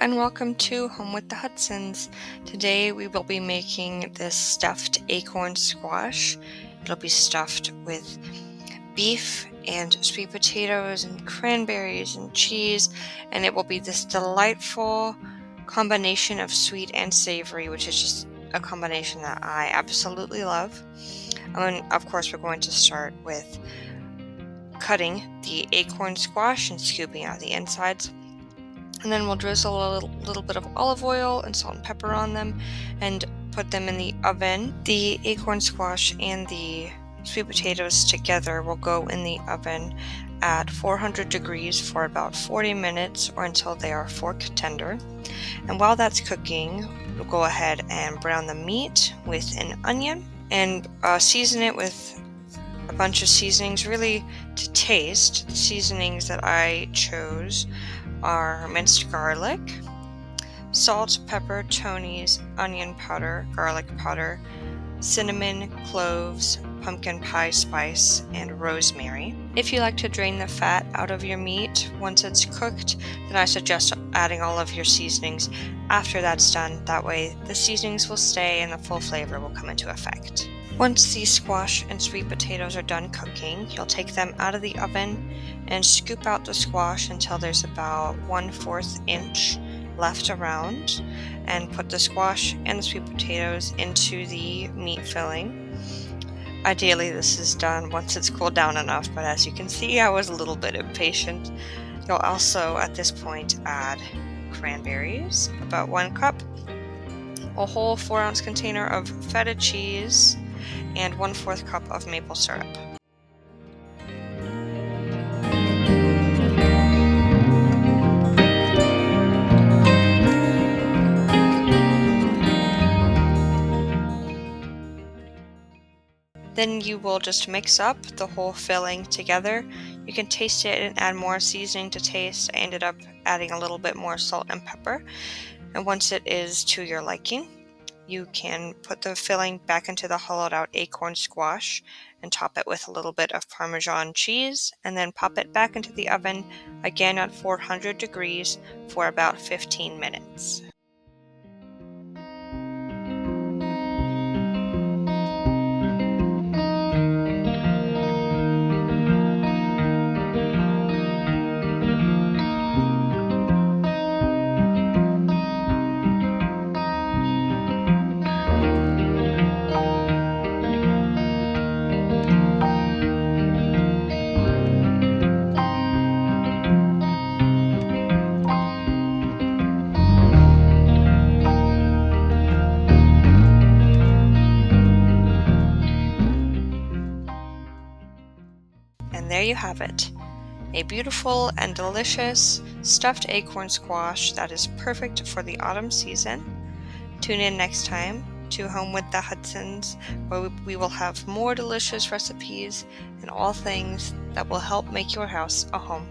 and welcome to Home with the Hudsons. Today we will be making this stuffed acorn squash. It'll be stuffed with beef and sweet potatoes and cranberries and cheese, and it will be this delightful combination of sweet and savory, which is just a combination that I absolutely love. And of course, we're going to start with cutting the acorn squash and scooping out the insides. And then we'll drizzle a little bit of olive oil and salt and pepper on them and put them in the oven. The acorn squash and the sweet potatoes together will go in the oven at 400 degrees for about 40 minutes or until they are fork tender. And while that's cooking, we'll go ahead and brown the meat with an onion and season it with a bunch of seasonings, really to taste. The seasonings that I chose are minced garlic, salt, pepper, chonies, onion powder, garlic powder, cinnamon, cloves, pumpkin pie spice, and rosemary. If you like to drain the fat out of your meat once it's cooked, then I suggest adding all of your seasonings after that's done. That way the seasonings will stay and the full flavor will come into effect. Once the squash and sweet potatoes are done cooking, you'll take them out of the oven and scoop out the squash until there's about 1/4 inch left around, and put the squash and the sweet potatoes into the meat filling. Ideally, this is done once it's cooled down enough, but as you can see, I was a little bit impatient. You'll also, at this point, add cranberries, about 1 cup, a whole 4-ounce container of feta cheese, and 1/4 cup of maple syrup. Then you will just mix up the whole filling together. You can taste it and add more seasoning to taste. I ended up adding a little bit more salt and pepper. And once it is to your liking, you can put the filling back into the hollowed out acorn squash and top it with a little bit of Parmesan cheese, and then pop it back into the oven again at 400 degrees for about 15 minutes. And there you have it, a beautiful and delicious stuffed acorn squash that is perfect for the autumn season. Tune in next time to Home with the Hudsons, where we will have more delicious recipes and all things that will help make your house a home.